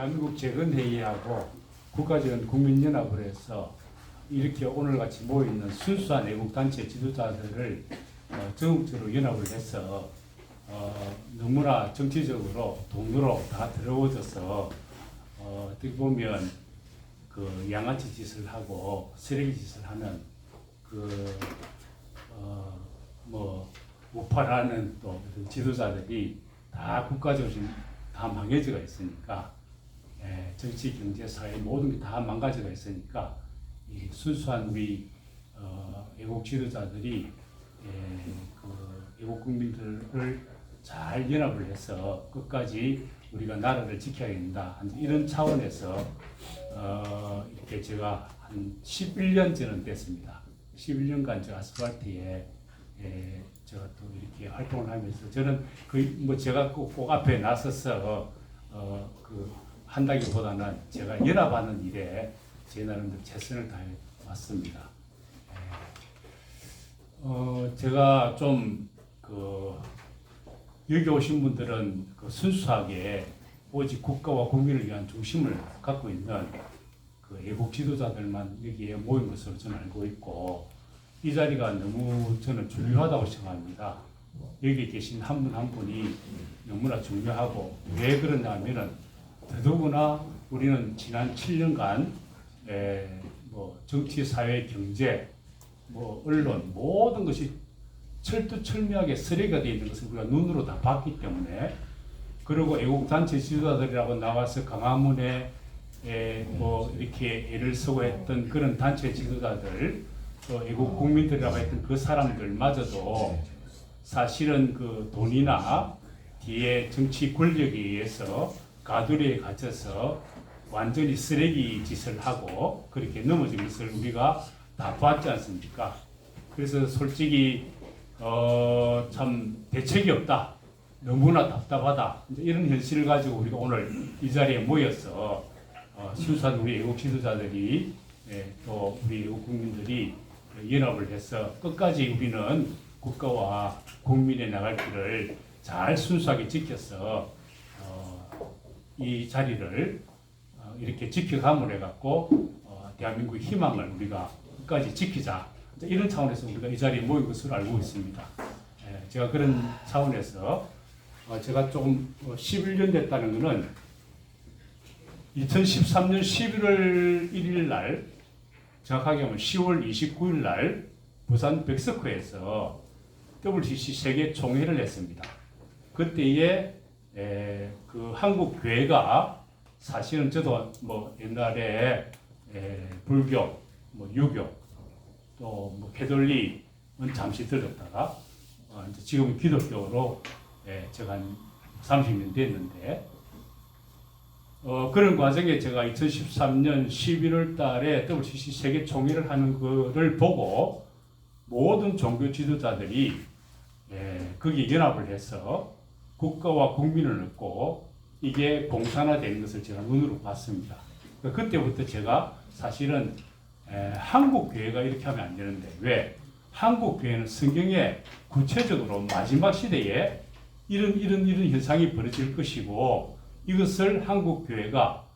대한민국 재건회의하고 국가적인 국민연합을 해서 이렇게 오늘같이 모여있는 순수한 애국단체 지도자들을 전국적으로 연합을 해서 너무나 정치적으로 돈으로 다 더러워져서 어떻게 보면 그 양아치 짓을 하고 쓰레기 짓을 하는 우파라는 또 지도자들이 다 국가적으로 다 망해져가 있으니까 정치, 경제, 사회 모든 게 다 망가져가 있으니까 이 순수한 우리 애국 지도자들이 애국 국민들을 잘 연합을 해서 끝까지 우리가 나라를 지켜야 된다. 이런 차원에서 이렇게 제가 한 11년 전은 됐습니다. 11년간 저 아스팔트에 제가 또 이렇게 활동을 하면서 저는 제가 꼭 앞에 나서서 한다기보다는 제가 연합하는 일에 제 나름대로 최선을 다해 왔습니다. 제가 좀 여기 오신 분들은 순수하게 오직 국가와 국민을 위한 중심을 갖고 있는 애국 지도자들만 여기에 모인 것으로 저는 알고 있고, 이 자리가 너무 저는 중요하다고 생각합니다. 여기 계신 한 분 한 분이 너무나 중요하고, 왜 그러냐면은 더더구나 우리는 지난 7년간 정치, 사회, 경제, 언론 모든 것이 철두철미하게 쓰레기가 되어 있는 것을 우리가 눈으로 다 봤기 때문에, 그리고 애국단체 지도자들이라고 나와서 강화문에 이렇게 애를 쓰고 했던 그런 단체 지도자들, 또 애국 국민들이라고 했던 그 사람들마저도 사실은 돈이나 뒤에 정치 권력에 의해서 가두리에 갇혀서 완전히 쓰레기 짓을 하고 그렇게 넘어진 것을 우리가 다 봤지 않습니까? 그래서 솔직히 참 대책이 없다, 너무나 답답하다, 이런 현실을 가지고 우리가 오늘 이 자리에 모여서 순수한 우리 애국 지도자들이 또 우리 애국 국민들이 연합을 해서 끝까지 우리는 국가와 국민의 나갈 길을 잘 순수하게 지켜서 이 자리를 이렇게 지켜감을 해갖고 대한민국의 희망을 우리가 끝까지 지키자, 이런 차원에서 우리가 이 자리에 모인 것으로 알고 있습니다. 제가 그런 차원에서 제가 조금 11년 됐다는 것은 2013년 11월 1일 날, 정확하게 하면 10월 29일 날 부산 백석호에서 WCC 세계 총회를 했습니다. 그때에 한국 교회가, 사실은 저도 옛날에 불교, 유교, 또 캐톨릭은 잠시 들었다가 지금 기독교로 제가 한 30년 됐는데, 그런 과정에 제가 2013년 11월 달에 WCC 세계 총회를 하는 것을 보고 모든 종교 지도자들이 거기에 연합을 해서 국가와 국민을 얻고 이게 공산화되는 것을 제가 눈으로 봤습니다. 그때부터 제가 사실은 한국 교회가 이렇게 하면 안 되는데, 왜? 한국 교회는 성경에 구체적으로 마지막 시대에 이런 현상이 벌어질 것이고, 이것을 한국 교회가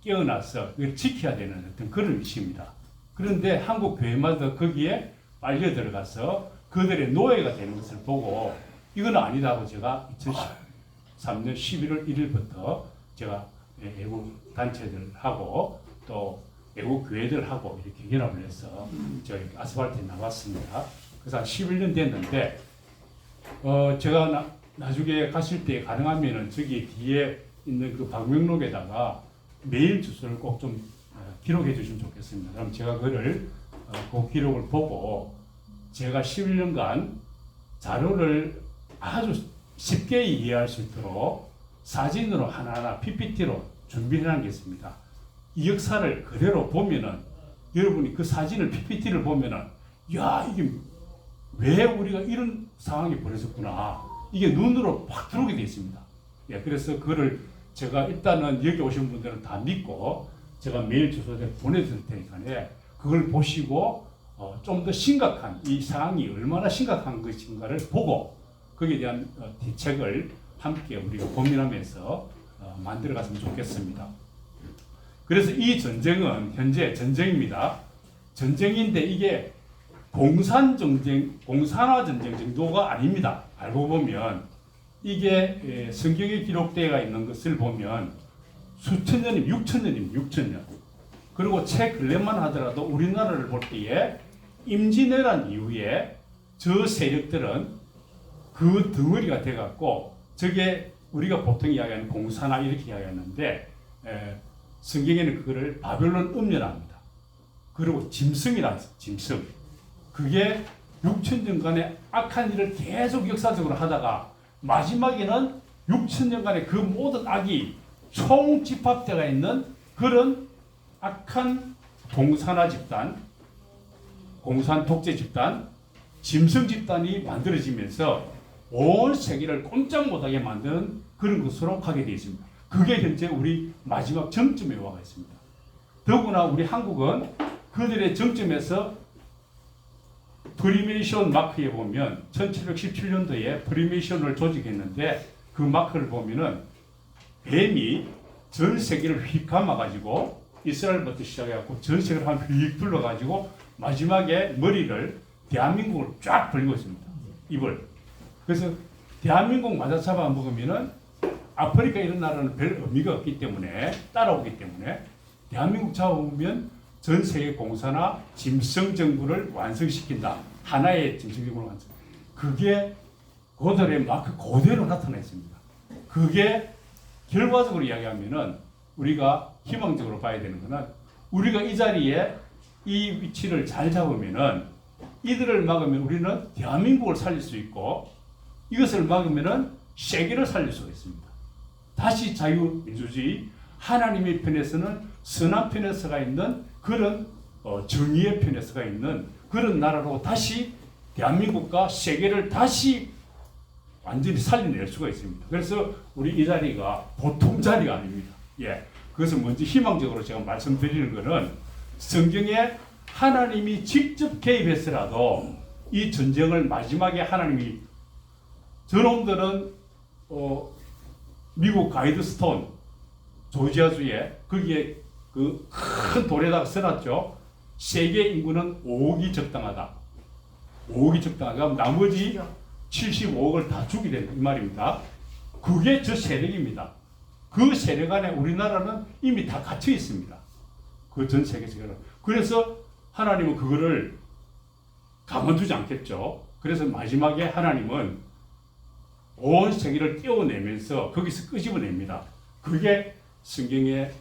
깨어나서 이걸 지켜야 되는 어떤 그런 위치입니다. 그런데 한국 교회마다 거기에 빨려 들어가서 그들의 노예가 되는 것을 보고 이건 아니다고 제가 2013년 11월 1일부터 제가 애국 단체들하고 또 애국 교회들하고 이렇게 연합을 해서 제가 이렇게 아스팔트에 나왔습니다. 그래서 한 11년 됐는데, 제가 나중에 가실 때 가능하면은 저기 뒤에 있는 그 방명록에다가 메일 주소를 꼭 좀 기록해 주시면 좋겠습니다. 그럼 제가 그 기록을 보고 제가 11년간 자료를 아주 쉽게 이해할 수 있도록 사진으로 하나하나 PPT로 준비해 놓은 게 있습니다. 이 역사를 그대로 보면은, 여러분이 그 사진을 PPT를 보면은, 야, 이게 왜 우리가 이런 상황이 벌어졌구나, 이게 눈으로 확 들어오게 되어 있습니다. 그래서 그거를 제가 일단은 여기 오신 분들은 다 믿고 제가 메일 주소를 보내드릴 테니까 그걸 보시고 좀 더 심각한, 이 상황이 얼마나 심각한 것인가를 보고 거기에 대한 대책을 함께 우리가 고민하면서 만들어갔으면 좋겠습니다. 그래서 이 전쟁은 현재 전쟁입니다. 전쟁인데 이게 공산화 전쟁 정도가 아닙니다. 알고 보면 이게 성경에 기록되어 있는 것을 보면 수천 년이면 6천 년입니다. 6천 년. 그리고 최근래만 하더라도 우리나라를 볼 때에 임진왜란 이후에 저 세력들은 그 덩어리가 돼갖고 저게 우리가 보통 이야기하는 공산화 이렇게 이야기하는데 성경에는 그거를 바벨론 음녀랍니다. 그리고 짐승이라 짐승. 그게 6천년간의 악한 일을 계속 역사적으로 하다가 마지막에는 6천년간의 그 모든 악이 총집합되어 있는 그런 악한 공산화 집단, 공산 독재 집단, 짐승 집단이 만들어지면서 온 세계를 꼼짝 못하게 만드는 그런 것으로 가게 되어 있습니다. 그게 현재 우리 마지막 정점에 와 있습니다. 더구나 우리 한국은 그들의 정점에서 프리메이션 마크에 보면 1717년도에 프리메이션을 조직했는데 그 마크를 보면은 뱀이 전 세계를 휙 감아가지고 이스라엘부터 시작해갖고 전 세계를 한 휙 둘러가지고 마지막에 머리를 대한민국을 쫙 벌리고 있습니다. 입을. 그래서 대한민국 맞아 잡아 먹으면은 아프리카 이런 나라는 별 의미가 없기 때문에 따라오기 때문에 대한민국 잡아보면 전 세계 공산화 짐승 정부를 완성시킨다. 하나의 짐승 정부를 완성. 그게 그들의 마크 그대로 나타나 있습니다. 그게 결과적으로 이야기하면은 우리가 희망적으로 봐야 되는 거는 우리가 이 자리에 이 위치를 잘 잡으면은 이들을 막으면 우리는 대한민국을 살릴 수 있고 이것을 막으면은 세계를 살릴 수가 있습니다. 다시 자유민주주의 하나님의 편에서는 선한 편에 서가 있는 그런 정의의 편에 서가 있는 그런 나라로 다시 대한민국과 세계를 다시 완전히 살려낼 수가 있습니다. 그래서 우리 이 자리가 보통 자리가 아닙니다. 예. 그것을 먼저 희망적으로 제가 말씀드리는 것은 성경에 하나님이 직접 개입해서라도 이 전쟁을 마지막에 하나님이 저놈들은 미국 가이드스톤 조지아주에 거기에 그 큰 돌에다가 써놨죠. 세계 인구는 5억이 적당하다. 5억이 적당하다. 나머지 75억을 다 주게 된다. 이 말입니다. 그게 저 세력입니다. 그 세력 안에 우리나라는 이미 다 갇혀 있습니다. 그 전 세계적으로. 그래서 하나님은 그거를 가만두지 않겠죠. 그래서 마지막에 하나님은 온 세계를 떼어내면서 거기서 끄집어냅니다. 그게 성경의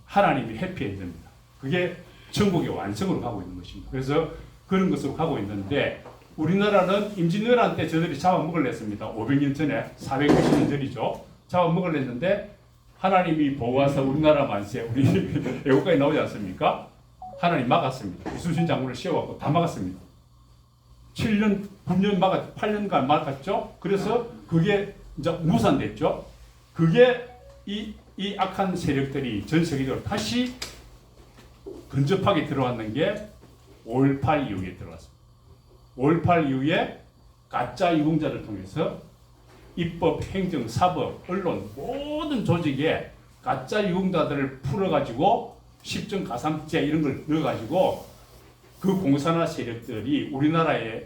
하나님의 해피엔드입니다. 그게 천국의 완성으로 가고 있는 것입니다. 그래서 그런 것으로 가고 있는데 우리나라는 임진왜란 때 저들이 잡아먹으려했습니다. 500년 전에 490년 전이죠. 잡아먹으려했는데 하나님이 보호하사 우리나라 만세 우리 애국가에 나오지 않습니까? 하나님 막았습니다. 이순신 장군을 씌워갖고 다 막았습니다. 7년, 9년 8년간 막았죠. 그래서 그게 이제 무산됐죠. 그게 이 악한 세력들이 전 세계적으로 다시 근접하게 들어왔는 게 5.18 이후에 들어왔습니다. 5.18 이후에 가짜 유공자를 통해서 입법, 행정, 사법, 언론 모든 조직에 가짜 유공자들을 풀어가지고 십정 가산제 이런 걸 넣어가지고 그 공산화 세력들이 우리나라에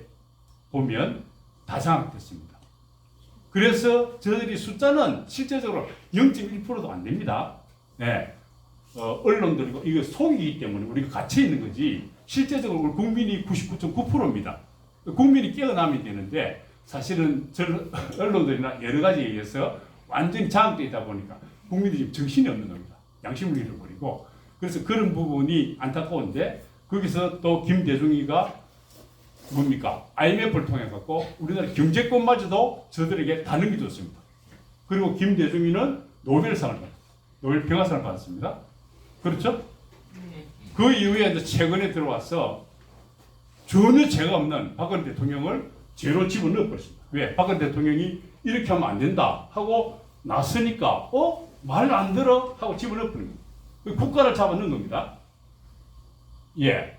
보면 다 장악됐습니다. 그래서 저들이 숫자는 실제적으로 0.1%도 안 됩니다. 네. 언론들이고 이거 속이기 때문에 우리가 갇혀 있는 거지 실제적으로 국민이 99.9%입니다. 국민이 깨어나면 되는데 사실은 언론들이나 여러 가지에 의해서 완전히 장악되어 있다 보니까 국민들이 지금 정신이 없는 겁니다. 양심을 잃어버리고 그래서 그런 부분이 안타까운데 거기서 또 김대중이가 뭡니까? IMF를 통해 갖고 우리나라 경제권마저도 저들에게 다 넘겨줬습니다. 그리고 김대중이는 노벨상을 받았습니다. 노벨 평화상을 받았습니다. 그렇죠? 그 이후에 이제 최근에 들어와서 전혀 죄가 없는 박근혜 대통령을 죄로 집어넣어 버렸습니다. 왜? 박근혜 대통령이 이렇게 하면 안 된다 하고 나서니까 말 안 들어 하고 집어넣어 버린 거예요. 국가를 잡아넣은 겁니다. 예.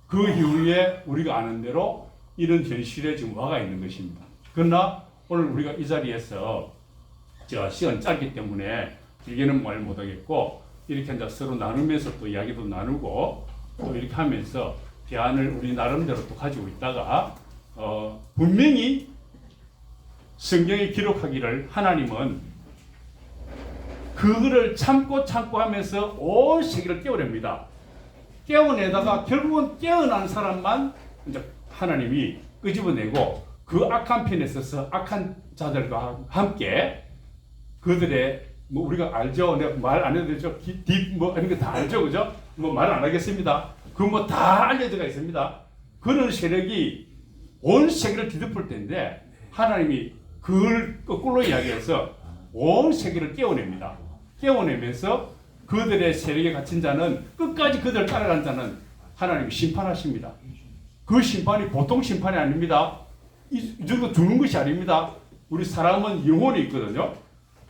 그 이후에 우리가 아는 대로 이런 현실에 지금 와가 있는 것입니다. 그러나 오늘 우리가 이 자리에서 제가 시간 짧기 때문에 길게는 말 못하겠고 이렇게 이제 서로 나누면서 또 이야기도 나누고 또 이렇게 하면서 대안을 우리 나름대로 또 가지고 있다가 분명히 성경에 기록하기를 하나님은 그거를 참고 하면서 온 세계를 깨워냅니다. 깨워내다가 결국은 깨어난 사람만 이제 하나님이 끄집어내고 그 악한 편에 있어서 악한 자들과 함께 그들의 뭐 우리가 알죠. 내가 말 안 해도 되죠. 뭐 이런 거 다 알죠, 그죠? 뭐 말 안 하겠습니다. 그 뭐 다 알려져가 있습니다. 그런 세력이 온 세계를 뒤덮을 텐데 하나님이 그걸 거꾸로 이야기해서 온 세계를 깨워냅니다. 깨워내면서 그들의 세력에 갇힌 자는 끝까지 그들을 따라간 자는 하나님이 심판하십니다. 그 심판이 보통 심판이 아닙니다. 이 정도 죽는 것이 아닙니다. 우리 사람은 영혼이 있거든요.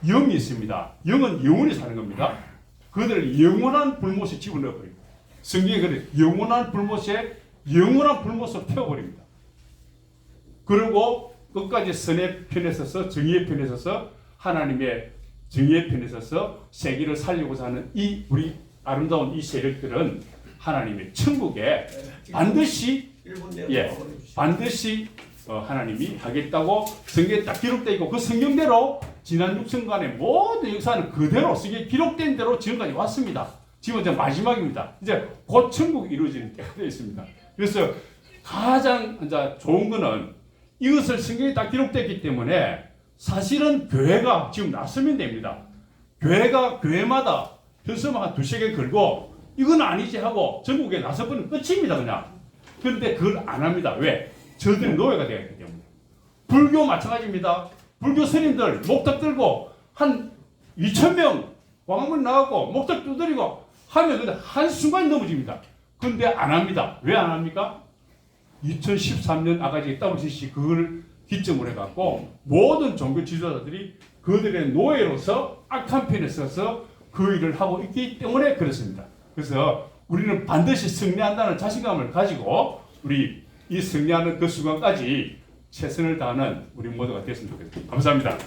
영이 있습니다. 영은 영원히 사는 겁니다. 그들을 영원한 불못에 집어넣어버립니다. 성경에 그래 영원한 불못에 영원한 불못으로 태워버립니다. 그리고 끝까지 선의 편에 서서 정의의 편에 서서 하나님의 정의의 편에 서서 세계를 살리고자 하는 이 우리 아름다운 이 세력들은 하나님의 천국에 반드시 하나님이 하겠다고 성경에 딱 기록되어 있고 그 성경대로 지난 6천간의 모든 역사는 그대로 성경에 기록된 대로 지금까지 왔습니다. 지금 이제 마지막입니다. 이제 곧 천국이 이루어지는 때가 되어 있습니다. 그래서 가장 이제 좋은 거는 이것을 성경에 딱 기록됐기 때문에 사실은 교회가 지금 나서면 됩니다. 교회마다 현수막 한 2-3개 걸고 이건 아니지 하고 전국에 나서버리면 끝입니다. 그냥. 그런데 그걸 안 합니다. 왜? 저들이 노예가 되었기 때문에. 불교 마찬가지입니다. 불교 스님들 목탁 들고 한 2,000명 광화문 나가고 목탁 두드리고 하면 근데 한순간 넘어집니다. 근데 안 합니다. 왜 안 합니까? 2013년 아가지 WCC 그걸 기점으로 해갖고 모든 종교 지도자들이 그들의 노예로서 악한 편에 서서 그 일을 하고 있기 때문에 그렇습니다. 그래서 우리는 반드시 승리한다는 자신감을 가지고 우리 이 승리하는 그 순간까지 최선을 다하는 우리 모두가 됐으면 좋겠습니다. 감사합니다.